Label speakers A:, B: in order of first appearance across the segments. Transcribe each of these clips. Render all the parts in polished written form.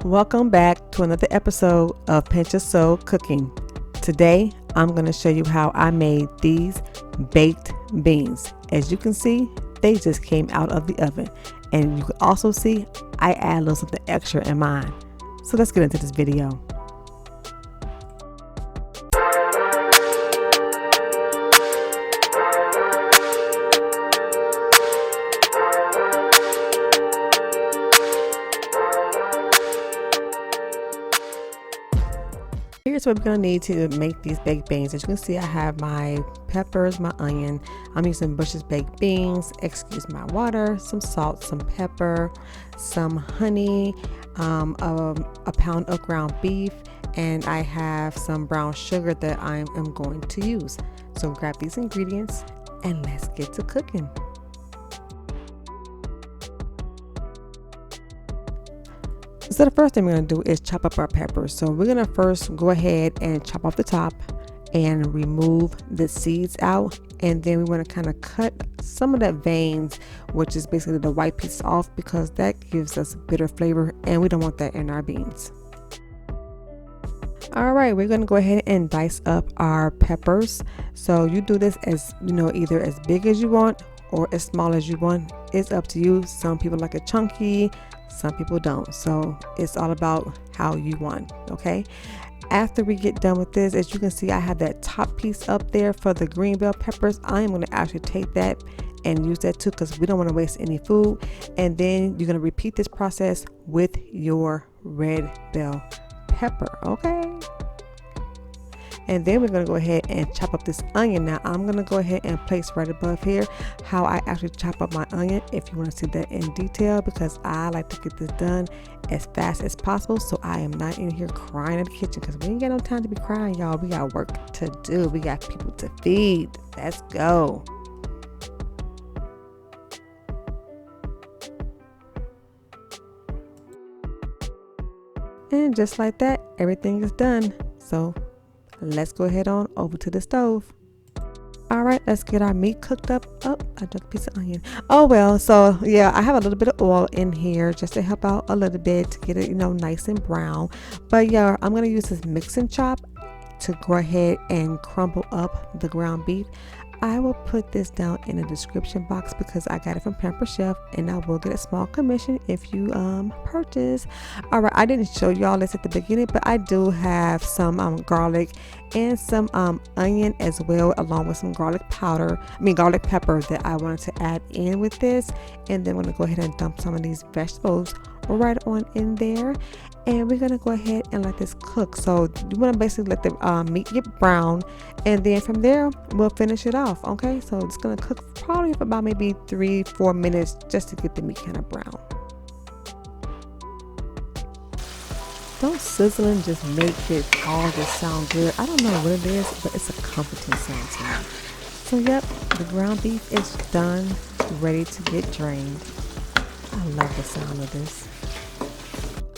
A: Welcome back to another episode of Pinch of Soul Cooking. Today, I'm going to show you how I made these baked beans. As you can see, they just came out of the oven. And you can also see I add a little something extra in mine. So let's get into this video. Here's what we're going to need to make these baked beans. As you can see, I have my peppers, my onion. I'm using Bush's baked beans, excuse my water, some salt, some pepper, some honey, a pound of ground beef, and I have some brown sugar that I am going to use. So grab these ingredients and let's get to cooking. So the first thing we're going to do is chop up our peppers. So we're going to first go ahead and chop off the top and remove the seeds out. And then we want to kind of cut some of that veins, which is basically the white piece off, because that gives us bitter flavor and we don't want that in our beans. All right, we're going to go ahead and dice up our peppers. So you do this as, either as big as you want or as small as you want. It's up to you. Some people like it chunky, some people don't. So it's all about how you want. Okay. After we get done with this, as you can see, I have that top piece up there for the green bell peppers. I am going to actually take that and use that too, because we don't want to waste any food. And then you're going to repeat this process with your red bell pepper. Okay. And then we're going to go ahead and chop up this onion. Now I'm going to go ahead and place right above here how I actually chop up my onion, if you want to see that in detail, because I like to get this done as fast as possible. So I am not in here crying in the kitchen, because we ain't got no time to be crying, y'all. We got work to do. We got people to feed. Let's go. And just like that, everything is done. So let's go ahead on over to the stove. All right, let's get our meat cooked up. Oh, I took a piece of onion. Oh well, so yeah, I have a little bit of oil in here just to help out a little bit to get it, nice and brown. But yeah, I'm gonna use this mix and chop to go ahead and crumble up the ground beef. I will put this down in the description box because I got it from Pampered Chef, and I will get a small commission if you purchase. All right, I didn't show y'all this at the beginning, but I do have some garlic and some onion as well, along with some garlic pepper that I wanted to add in with this. And then I'm going to go ahead and dump some of these vegetables right on in there, and we're gonna go ahead and let this cook. So you want to basically let the meat get brown, and then from there we'll finish it off. Okay, so it's gonna cook probably for about maybe 3-4 minutes just to get the meat kind of brown. Don't sizzling just make it all just sound good. I don't know what it is, but it's a comforting sound to me. So yep, the ground beef is done, ready to get drained. I love the sound of this.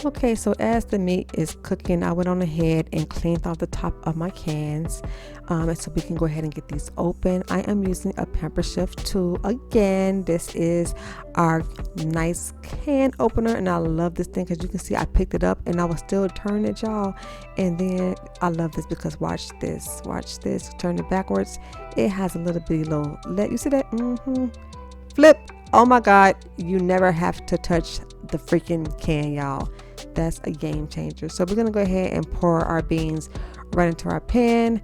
A: Okay, so as the meat is cooking, I went on ahead and cleaned off the top of my cans, and so we can go ahead and get these open. I am using a Pampered Chef tool. Again, this is our nice can opener, and I love this thing because you can see I picked it up and I was still turning it, y'all. And then I love this because watch this, turn it backwards. It has a little bitty little let. You see that? Flip. Oh my God, you never have to touch the freaking can, y'all. That's a game changer. So we're gonna go ahead and pour our beans right into our pan.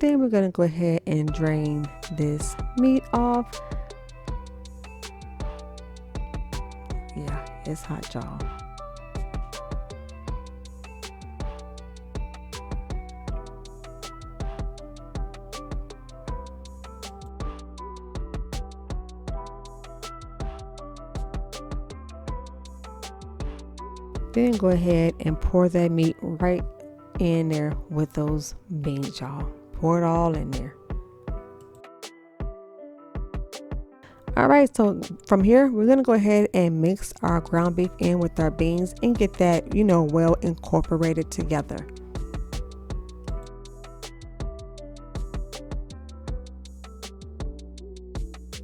A: Then we're gonna go ahead and drain this meat off. Yeah, it's hot, y'all. Then go ahead and pour that meat right in there with those beans, y'all. Pour it all in there. All right, so from here, we're gonna go ahead and mix our ground beef in with our beans and get that, well incorporated together.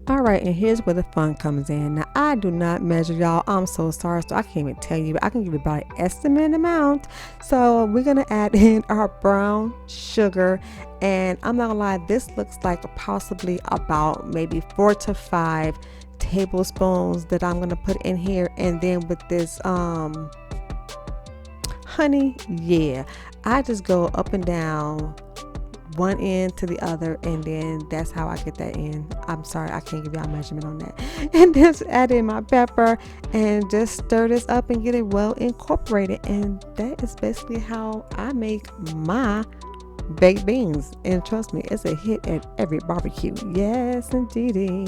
A: All right, and here's where the fun comes in. Now, I do not measure, y'all. I'm so sorry. So I can't even tell you, but I can give you about an estimate amount. So we're going to add in our brown sugar. And I'm not going to lie, this looks like possibly about maybe 4 to 5 tablespoons that I'm going to put in here. And then with this honey, yeah, I just go up and down one end to the other, and then that's how I get that in. I'm sorry, I can't give y'all a measurement on that. And just add in my pepper and just stir this up and get it well incorporated. And that is basically how I make my baked beans. And trust me, it's a hit at every barbecue. Yes, indeedy.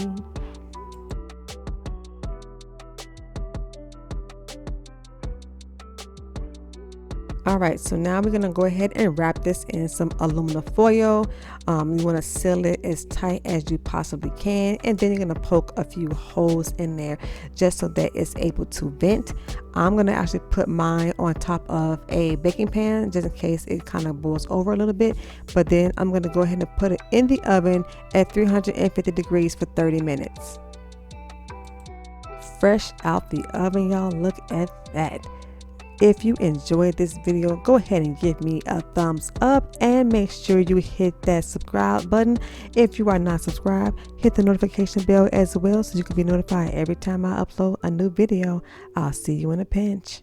A: All right, so now we're gonna go ahead and wrap this in some aluminum foil. You wanna seal it as tight as you possibly can, and then you're gonna poke a few holes in there just so that it's able to vent. I'm gonna actually put mine on top of a baking pan just in case it kind of boils over a little bit, but then I'm gonna go ahead and put it in the oven at 350 degrees for 30 minutes. Fresh out the oven, y'all, look at that. If you enjoyed this video, go ahead and give me a thumbs up and make sure you hit that subscribe button. If you are not subscribed, hit the notification bell as well so you can be notified every time I upload a new video. I'll see you in a pinch.